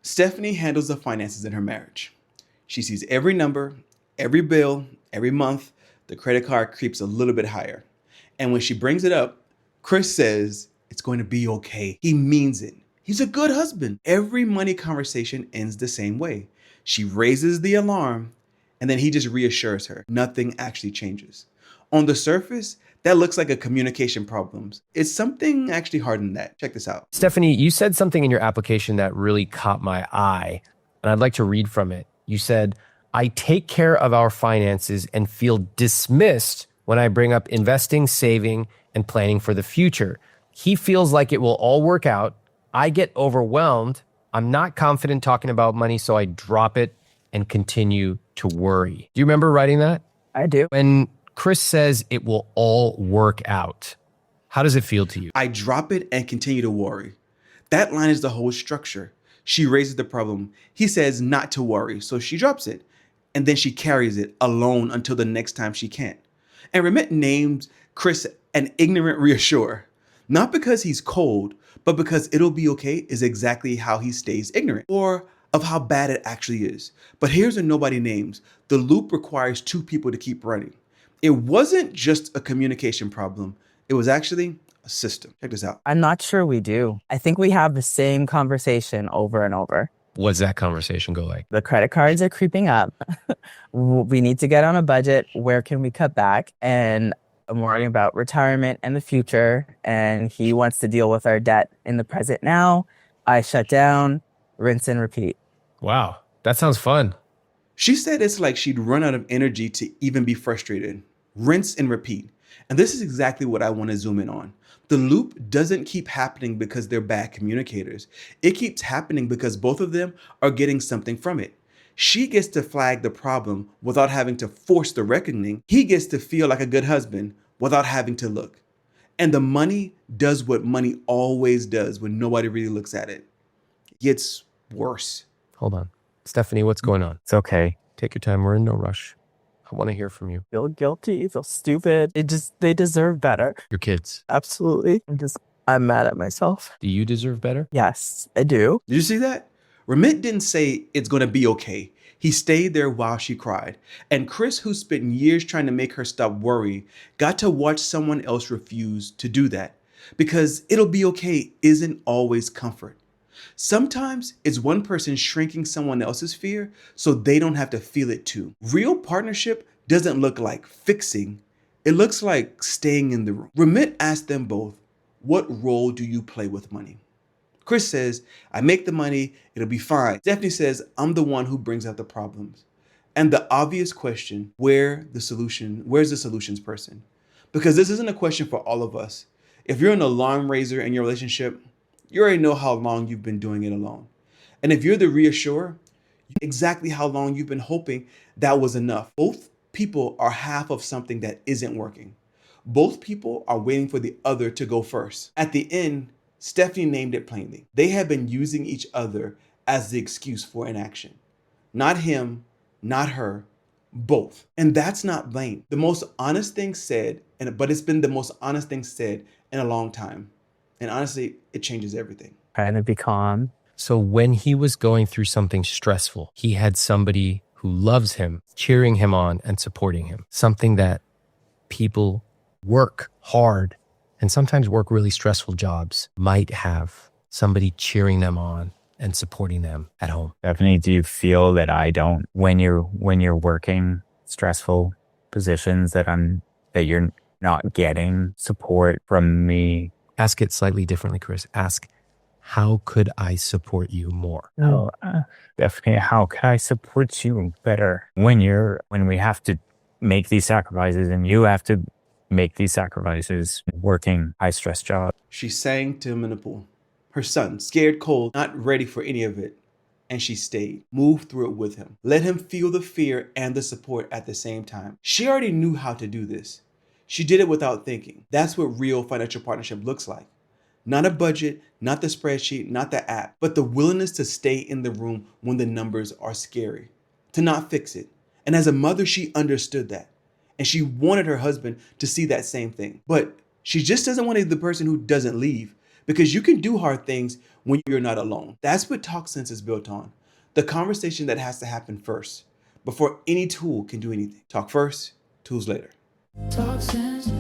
Stephanie handles the finances in her marriage. She sees every number, every bill, every month. The credit card creeps a little bit higher. And when she brings it up, Chris says it's going to be okay. He means it. He's a good husband. Every money conversation ends the same way. She raises the alarm, and then he just reassures her. Nothing actually changes. On the surface, that looks like a communication problem. It's something actually harder than that. Check this out. Stephanie, you said something in your application that really caught my eye, and I'd like to read from it. You said, I take care of our finances and feel dismissed when I bring up investing, saving, and planning for the future. He feels like it will all work out. I get overwhelmed. I'm not confident talking about money, so I drop it and continue to worry. Do you remember writing that? I do. When Chris says it will all work out, how does it feel to you? I drop it and continue to worry. That line is the whole structure. She raises the problem. He says not to worry, so she drops it. And then she carries it alone until the next time she can't. And Remit named Chris an ignorant reassurer. Not because he's cold, but because it'll be okay is exactly how he stays ignorant, or of how bad it actually is. But here's what nobody names. The loop requires two people to keep running. It wasn't just a communication problem. It was actually a system. Check this out. I'm not sure we do. I think we have the same conversation over and over. What's that conversation go like? The credit cards are creeping up. We need to get on a budget. Where can we cut back? And I'm worrying about retirement and the future. And he wants to deal with our debt in the present now. I shut down, rinse and repeat. Wow, that sounds fun. She said it's like she'd run out of energy to even be frustrated. Rinse and repeat. And this is exactly what I want to zoom in on. The loop doesn't keep happening because they're bad communicators. It keeps happening because both of them are getting something from it. She gets to flag the problem without having to force the reckoning. He gets to feel like a good husband without having to look. And the money does what money always does when nobody really looks at it. It gets worse. Hold on. Stephanie, what's going on? It's okay. Take your time. We're in no rush. I want to hear from you. Feel guilty, feel stupid. They deserve better. Your kids. Absolutely. I'm mad at myself. Do you deserve better? Yes, I do. Did you see that? Remit didn't say it's going to be okay. He stayed there while she cried. And Chris, who spent years trying to make her stop worrying, got to watch someone else refuse to do that. Because it'll be okay isn't always comfort. Sometimes it's one person shrinking someone else's fear so they don't have to feel it too. Real partnership doesn't look like fixing. It looks like staying in the room. Remit asked them both, what role do you play with money? Chris says, I make the money, it'll be fine. Stephanie says, I'm the one who brings out the problems. And the obvious question, where's the solutions person? Because this isn't a question for all of us. If you're an alarm raiser in your relationship, you already know how long you've been doing it alone. And if you're the reassurer, exactly how long you've been hoping that was enough. Both people are half of something that isn't working. Both people are waiting for the other to go first. At the end, Stephanie named it plainly. They have been using each other as the excuse for inaction. Not him, not her, both. And that's not blame. The most honest thing said, but it's been the most honest thing said in a long time. And honestly, it changes everything. Trying to be calm. So when he was going through something stressful, he had somebody who loves him, cheering him on and supporting him. Something that people work hard and sometimes work really stressful jobs might have. Somebody cheering them on and supporting them at home. Stephanie, do you feel that I don't, when you're working stressful positions, that you're not getting support from me? Ask it slightly differently, Chris. Ask, how could I support you more? No, Stephanie, how can I support you better when we have to make these sacrifices and you have to make these sacrifices working high stress job? She sang to him in the pool. Her son, scared cold, not ready for any of it. And she stayed, moved through it with him, let him feel the fear and the support at the same time. She already knew how to do this. She did it without thinking. That's what real financial partnership looks like. Not a budget, not the spreadsheet, not the app, but the willingness to stay in the room when the numbers are scary, to not fix it. And as a mother, she understood that. And she wanted her husband to see that same thing. But she just doesn't want to be the person who doesn't leave, because you can do hard things when you're not alone. That's what Talk Sense is built on. The conversation that has to happen first before any tool can do anything. Talk first, tools later. Talk sense.